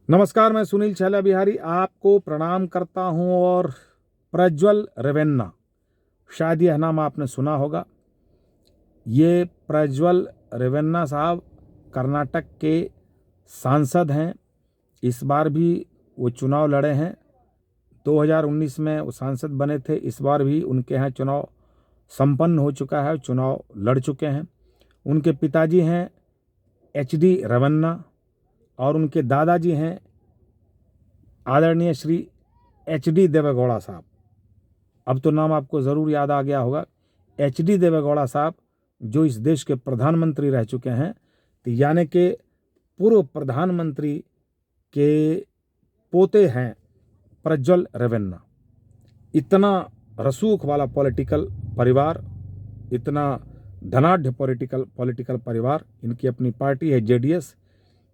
नमस्कार, मैं सुनील छैला बिहारी आपको प्रणाम करता हूं। और प्रज्वल रेवन्ना, शायद यह नाम आपने सुना होगा। ये प्रज्वल रेवन्ना साहब कर्नाटक के सांसद हैं। इस बार भी वो चुनाव लड़े हैं। 2019 में वो सांसद बने थे। इस बार भी उनके यहाँ चुनाव संपन्न हो चुका है, चुनाव लड़ चुके हैं। उनके पिताजी हैं HD रेवन्ना और उनके दादाजी हैं आदरणीय श्री HD देवेगौड़ा साहब। अब तो नाम आपको ज़रूर याद आ गया होगा। HD देवेगौड़ा साहब जो इस देश के प्रधानमंत्री रह चुके हैं, तो यानी कि पूर्व प्रधानमंत्री के पोते हैं प्रज्वल रेवन्ना। इतना रसूख वाला पॉलिटिकल परिवार, इतना धनाढ़ पॉलिटिकल परिवार। इनकी अपनी पार्टी है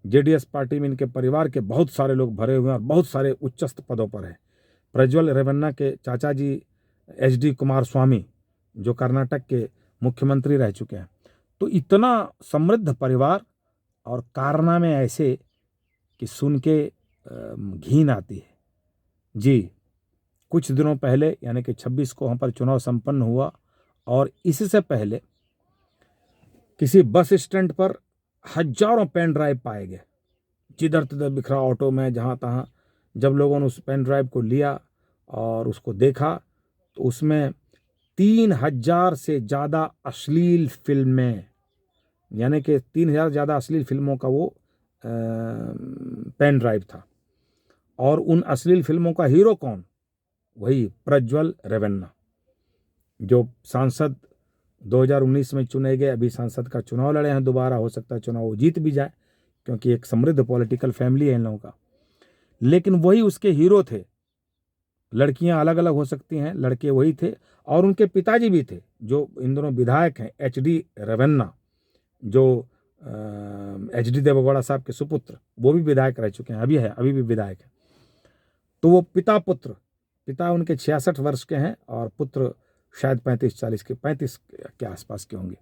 जेडीएस पार्टी में इनके परिवार के बहुत सारे लोग भरे हुए हैं और बहुत सारे उच्चस्थ पदों पर हैं। प्रज्वल रेवन्ना के चाचा जी HD कुमारस्वामी जो कर्नाटक के मुख्यमंत्री रह चुके हैं। तो इतना समृद्ध परिवार और कारनामे ऐसे कि सुन के घिन आती है। जी, कुछ दिनों पहले यानी कि 26 को वहाँ पर चुनाव संपन्न हुआ और इससे पहले किसी बस स्टैंड पर हजारों पेन ड्राइव पाए गए, जिधर तिधर बिखरा ऑटो में, जहाँ तहाँ। जब लोगों ने उस पेन ड्राइव को लिया और उसको देखा तो उसमें 3000 से ज़्यादा अश्लील फिल्में, यानी कि 3000 ज़्यादा अश्लील फिल्मों का वो पेन ड्राइव था। और उन अश्लील फिल्मों का हीरो कौन? वही प्रज्वल रेवन्ना, जो सांसद 2019 में चुने गए। अभी सांसद का चुनाव लड़े हैं दोबारा। हो सकता है चुनाव वो जीत भी जाए, क्योंकि एक समृद्ध पॉलिटिकल फैमिली है इन लोगों का। लेकिन वही उसके हीरो थे। लड़कियां अलग अलग हो सकती हैं, लड़के वही थे। और उनके पिताजी भी थे, जो इन दोनों विधायक हैं, HD रेवन्ना, जो HD देवेगौड़ा साहब के सुपुत्र, वो भी विधायक रह चुके हैं, अभी भी विधायक है। तो वो पिता उनके 66 वर्ष के हैं और पुत्र शायद 35 के आसपास के होंगे।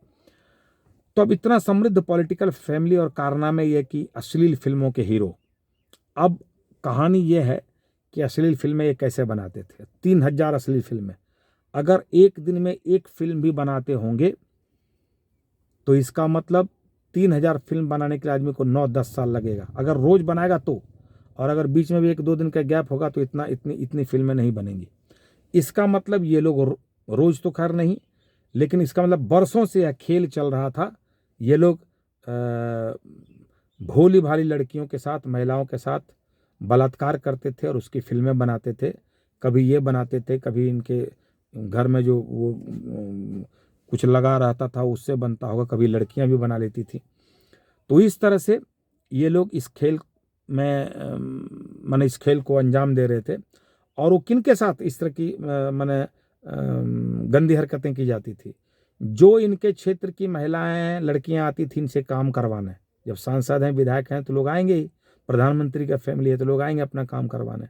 तो अब इतना समृद्ध पॉलिटिकल फैमिली और कारनामे ये कि अश्लील फिल्मों के हीरो। अब कहानी ये है कि अश्लील फिल्में ये कैसे बनाते थे। 3000 अश्लील फिल्में। अगर एक दिन में एक फिल्म भी बनाते होंगे तो इसका मतलब 3000 फिल्म बनाने के लिए आदमी को 9-10 साल लगेगा, अगर रोज बनाएगा तो। और अगर बीच में भी 1-2 दिन का गैप होगा तो इतनी फिल्में नहीं बनेंगी। इसका मतलब ये लोग रोज तो खैर नहीं, लेकिन इसका मतलब बरसों से यह खेल चल रहा था। ये लोग भोली भाली लड़कियों के साथ, महिलाओं के साथ बलात्कार करते थे और उसकी फिल्में बनाते थे। कभी ये बनाते थे, कभी इनके घर में जो वो कुछ लगा रहता था उससे बनता होगा, कभी लड़कियां भी बना लेती थी। तो इस तरह से ये लोग इस खेल में इस खेल को अंजाम दे रहे थे। और वो किन के साथ इस तरह की गंदी हरकतें की जाती थी? जो इनके क्षेत्र की महिलाएं, लड़कियां आती थी इनसे काम करवाने। जब सांसद हैं, विधायक हैं तो लोग आएंगे ही, प्रधानमंत्री का फैमिली है तो लोग आएंगे अपना काम करवाने।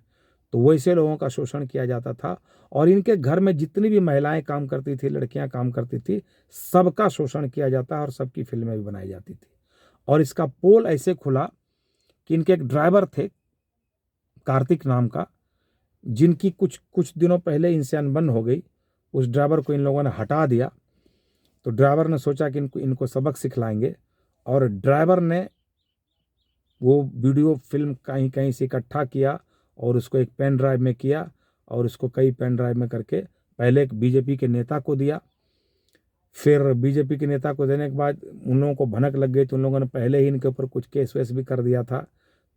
तो वैसे लोगों का शोषण किया जाता था। और इनके घर में जितनी भी महिलाएं काम करती थी, लड़कियां काम करती थी, सबका शोषण किया जाता और सबकी फिल्में भी बनाई जाती थी। और इसका पोल ऐसे खुला कि इनके एक ड्राइवर थे कार्तिक नाम का, जिनकी कुछ दिनों पहले इनसे अनबन हो गई। उस ड्राइवर को इन लोगों ने हटा दिया। तो ड्राइवर ने सोचा कि इनको सबक सिखलाएंगे, और ड्राइवर ने वो वीडियो फिल्म कहीं कहीं से इकट्ठा किया और उसको एक पेन ड्राइव में किया, और उसको कई पेन ड्राइव में करके पहले एक बीजेपी के नेता को दिया। फिर बीजेपी के नेता को देने के बाद उन लोगों को भनक लग गई, तो उन लोगों ने पहले ही इनके ऊपर कुछ केस वेस भी कर दिया था।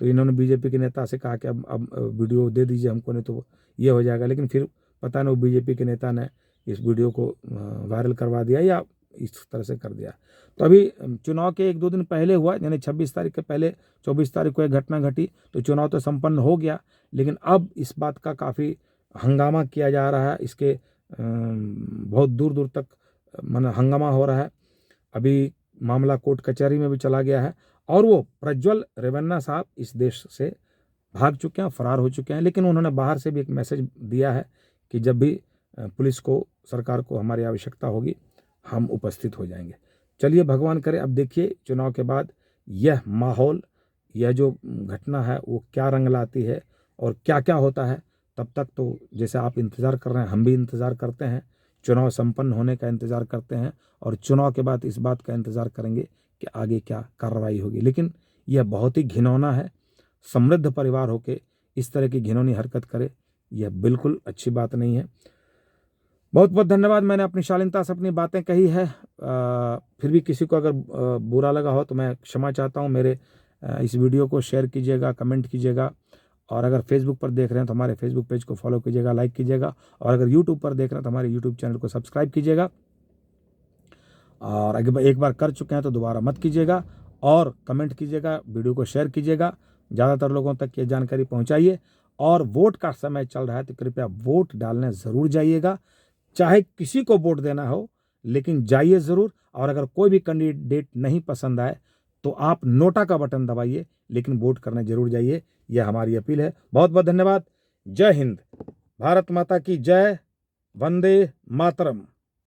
तो इन्होंने बीजेपी के नेता से कहा कि अब वीडियो दे दीजिए हमको, नहीं तो ये हो जाएगा। लेकिन फिर पता नहीं वो बीजेपी के नेता ने इस वीडियो को वायरल करवा दिया या इस तरह से कर दिया। तो अभी चुनाव के 1-2 दिन पहले हुआ, यानी 26 तारीख के पहले 24 तारीख को एक घटना घटी। तो चुनाव तो संपन्न हो गया, लेकिन अब इस बात का काफ़ी हंगामा किया जा रहा है। इसके बहुत दूर दूर तक हंगामा हो रहा है। अभी मामला कोर्ट कचहरी में भी चला गया है। और वो प्रज्वल रेवन्ना साहब इस देश से भाग चुके हैं, फरार हो चुके हैं। लेकिन उन्होंने बाहर से भी एक मैसेज दिया है कि जब भी पुलिस को, सरकार को हमारी आवश्यकता होगी, हम उपस्थित हो जाएंगे। चलिए, भगवान करे। अब देखिए चुनाव के बाद यह माहौल, यह जो घटना है वो क्या रंग लाती है और क्या क्या होता है, तब तक तो जैसे आप इंतज़ार कर रहे हैं, हम भी इंतज़ार करते हैं, चुनाव संपन्न होने का इंतज़ार करते हैं और चुनाव के बाद इस बात का इंतज़ार करेंगे कि आगे क्या कार्रवाई होगी। लेकिन यह बहुत ही घिनौना है, समृद्ध परिवार होके इस तरह की घिनौनी हरकत करे, यह बिल्कुल अच्छी बात नहीं है। बहुत बहुत धन्यवाद, मैंने अपनी शालीनता से अपनी बातें कही है। फिर भी किसी को अगर बुरा लगा हो तो मैं क्षमा चाहता हूँ। मेरे इस वीडियो को शेयर कीजिएगा, कमेंट कीजिएगा, और अगर फेसबुक पर देख रहे हैं तो हमारे फेसबुक पेज को फॉलो कीजिएगा, लाइक कीजिएगा, और अगर यूट्यूब पर देख रहे हैं तो हमारे यूट्यूब चैनल को सब्सक्राइब कीजिएगा, और अगर एक बार कर चुके हैं तो दोबारा मत कीजिएगा, और कमेंट कीजिएगा, वीडियो को शेयर कीजिएगा, ज़्यादातर लोगों तक ये जानकारी पहुँचाइए। और वोट का समय चल रहा है तो कृपया वोट डालने ज़रूर जाइएगा, चाहे किसी को वोट देना हो, लेकिन जाइए ज़रूर। और अगर कोई भी कैंडिडेट नहीं पसंद आए तो आप नोटा का बटन दबाइए, लेकिन वोट करने जरूर जाइए, यह हमारी अपील है। बहुत बहुत धन्यवाद। जय हिंद, भारत माता की जय, वंदे मातरम।